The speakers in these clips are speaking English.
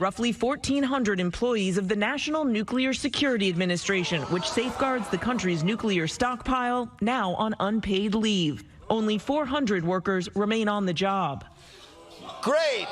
Roughly 1,400 employees of the National Nuclear Security Administration, which safeguards the country's nuclear stockpile, now on unpaid leave. Only 400 workers remain on the job. Great.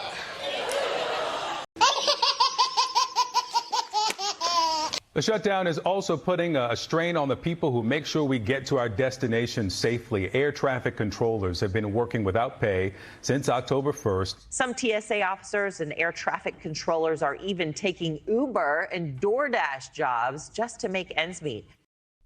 The shutdown is also putting a strain on the people who make sure we get to our destination safely. Air traffic controllers have been working without pay since October 1st. Some TSA officers and air traffic controllers are even taking Uber and DoorDash jobs just to make ends meet.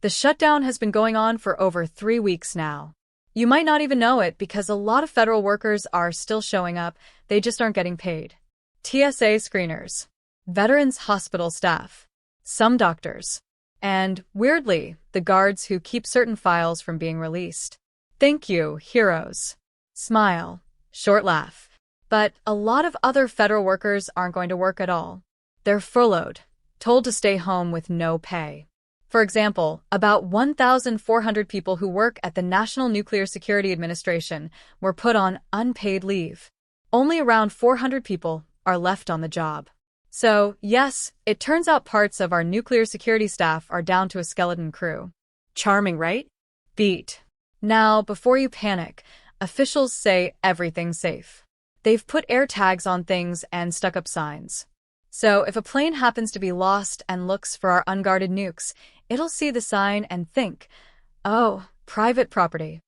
The shutdown has been going on for over 3 weeks now. You might not even know it because a lot of federal workers are still showing up. They just aren't getting paid. TSA screeners, veterans hospital staff, some doctors, and, weirdly, the guards who keep certain files from being released. Thank you, heroes. Smile. Short laugh. But a lot of other federal workers aren't going to work at all. They're furloughed, told to stay home with no pay. For example, about 1,400 people who work at the National Nuclear Security Administration were put on unpaid leave. Only around 400 people are left on the job. So, yes, it turns out parts of our nuclear security staff are down to a skeleton crew. Charming, right? Beat. Now, before you panic, officials say everything's safe. They've put air tags on things and stuck up signs. So, if a plane happens to be lost and looks for our unguarded nukes, it'll see the sign and think, oh, private property.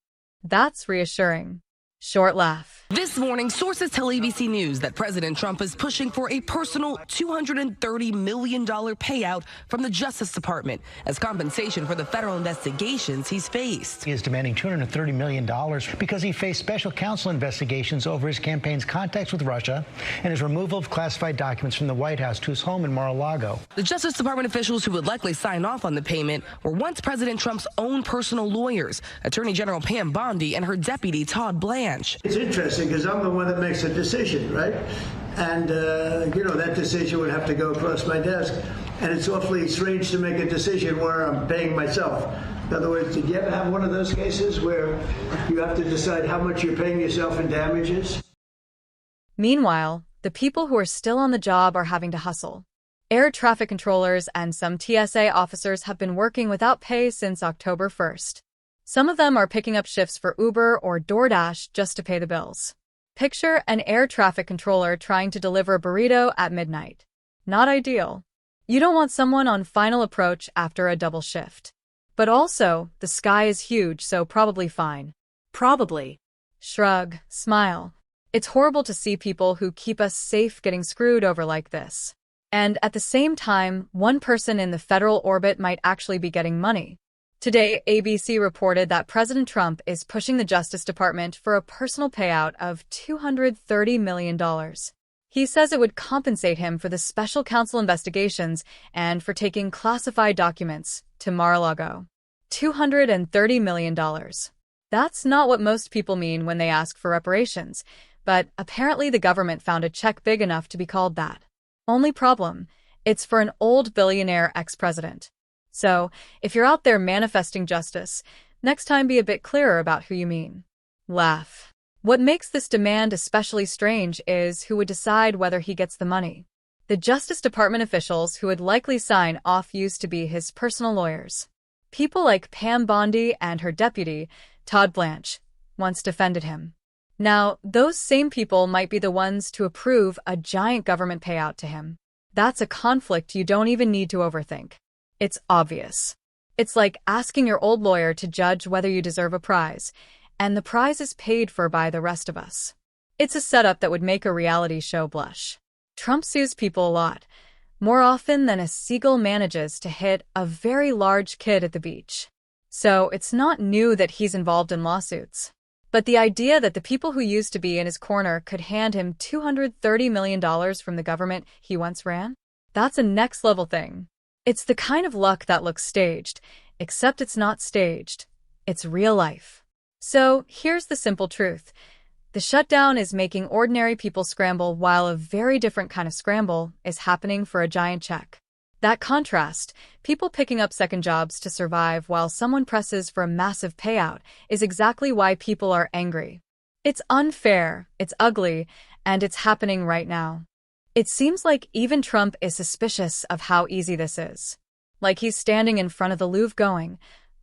That's reassuring. Short laugh. This morning, sources tell ABC News that President Trump is pushing for a personal $230 million payout from the Justice Department as compensation for the federal investigations he's faced. He is demanding $230 million because he faced special counsel investigations over his campaign's contacts with Russia and his removal of classified documents from the White House to his home in Mar-a-Lago. The Justice Department officials who would likely sign off on the payment were once President Trump's own personal lawyers, Attorney General Pam Bondi and her deputy Todd Blanche. It's interesting because I'm the one that makes a decision, right? And, that decision would have to go across my desk. And it's awfully strange to make a decision where I'm paying myself. In other words, did you ever have one of those cases where you have to decide how much you're paying yourself in damages? Meanwhile, the people who are still on the job are having to hustle. Air traffic controllers and some TSA officers have been working without pay since October 1st. Some of them are picking up shifts for Uber or DoorDash just to pay the bills. Picture an air traffic controller trying to deliver a burrito at midnight. Not ideal. You don't want someone on final approach after a double shift. But also, the sky is huge, so probably fine. Probably. Shrug, smile. It's horrible to see people who keep us safe getting screwed over like this. And at the same time, one person in the federal orbit might actually be getting money. Today, ABC reported that President Trump is pushing the Justice Department for a personal payout of $230 million. He says it would compensate him for the special counsel investigations and for taking classified documents to Mar-a-Lago. $230 million. That's not what most people mean when they ask for reparations, but apparently the government found a check big enough to be called that. Only problem, it's for an old billionaire ex-president. So, if you're out there manifesting justice, next time be a bit clearer about who you mean. Laugh. What makes this demand especially strange is who would decide whether he gets the money. The Justice Department officials who would likely sign off used to be his personal lawyers. People like Pam Bondi and her deputy, Todd Blanche, once defended him. Now, those same people might be the ones to approve a giant government payout to him. That's a conflict you don't even need to overthink. It's obvious. It's like asking your old lawyer to judge whether you deserve a prize, and the prize is paid for by the rest of us. It's a setup that would make a reality show blush. Trump sues people a lot, more often than a seagull manages to hit a very large kid at the beach. So it's not new that he's involved in lawsuits. But the idea that the people who used to be in his corner could hand him $230 million from the government he once ran? That's a next-level thing. It's the kind of luck that looks staged, except it's not staged. It's real life. So, here's the simple truth. The shutdown is making ordinary people scramble while a very different kind of scramble is happening for a giant check. That contrast, people picking up second jobs to survive while someone presses for a massive payout, is exactly why people are angry. It's unfair, it's ugly, and it's happening right now. It seems like even Trump is suspicious of how easy this is. Like he's standing in front of the Louvre going,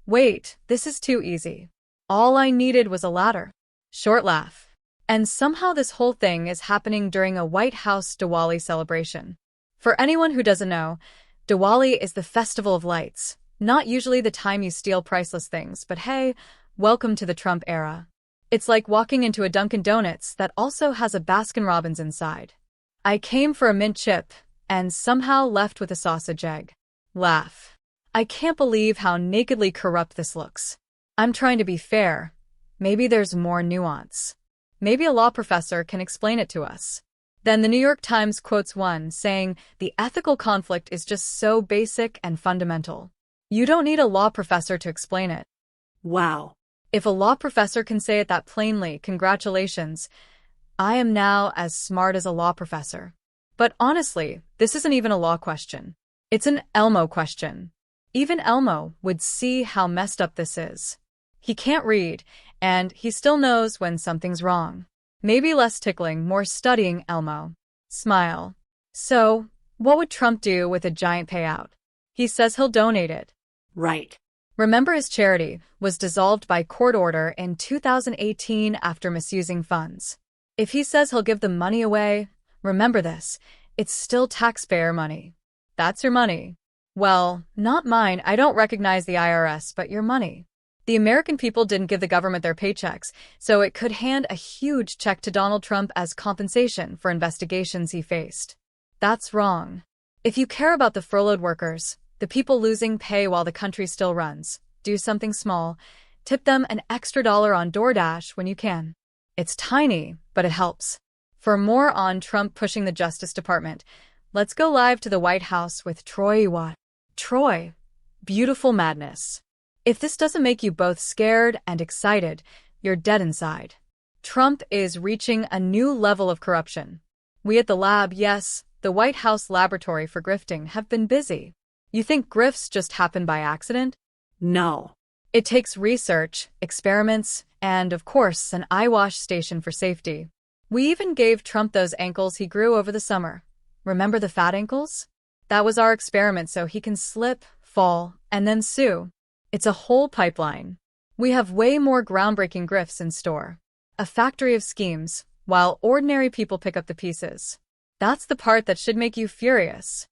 "Wait, this is too easy. All I needed was a ladder." Short laugh. And somehow this whole thing is happening during a White House Diwali celebration. For anyone who doesn't know, Diwali is the festival of lights. Not usually the time you steal priceless things, but hey, welcome to the Trump era. It's like walking into a Dunkin' Donuts that also has a Baskin-Robbins inside. I came for a mint chip, and somehow left with a sausage egg. Laugh. I can't believe how nakedly corrupt this looks. I'm trying to be fair. Maybe there's more nuance. Maybe a law professor can explain it to us. Then the New York Times quotes one saying, "The ethical conflict is just so basic and fundamental. You don't need a law professor to explain it." Wow. If a law professor can say it that plainly, congratulations. I am now as smart as a law professor. But honestly, this isn't even a law question. It's an Elmo question. Even Elmo would see how messed up this is. He can't read, and he still knows when something's wrong. Maybe less tickling, more studying, Elmo. Smile. So, what would Trump do with a giant payout? He says he'll donate it. Right. Remember, his charity was dissolved by court order in 2018 after misusing funds. If he says he'll give the money away, remember this, it's still taxpayer money. That's your money. Well, not mine. I don't recognize the IRS, but your money. The American people didn't give the government their paychecks, so it could hand a huge check to Donald Trump as compensation for investigations he faced. That's wrong. If you care about the furloughed workers, the people losing pay while the country still runs, do something small. Tip them an extra $1 on DoorDash when you can. It's tiny, but it helps. For more on Trump pushing the Justice Department, let's go live to the White House with Troy Watt. Troy, beautiful madness. If this doesn't make you both scared and excited, you're dead inside. Trump is reaching a new level of corruption. We at the lab, yes, the White House laboratory for grifting, have been busy. You think grifts just happen by accident? No. It takes research, experiments, and, of course, an eyewash station for safety. We even gave Trump those ankles he grew over the summer. Remember the fat ankles? That was our experiment so he can slip, fall, and then sue. It's a whole pipeline. We have way more groundbreaking grifts in store. A factory of schemes, while ordinary people pick up the pieces. That's the part that should make you furious.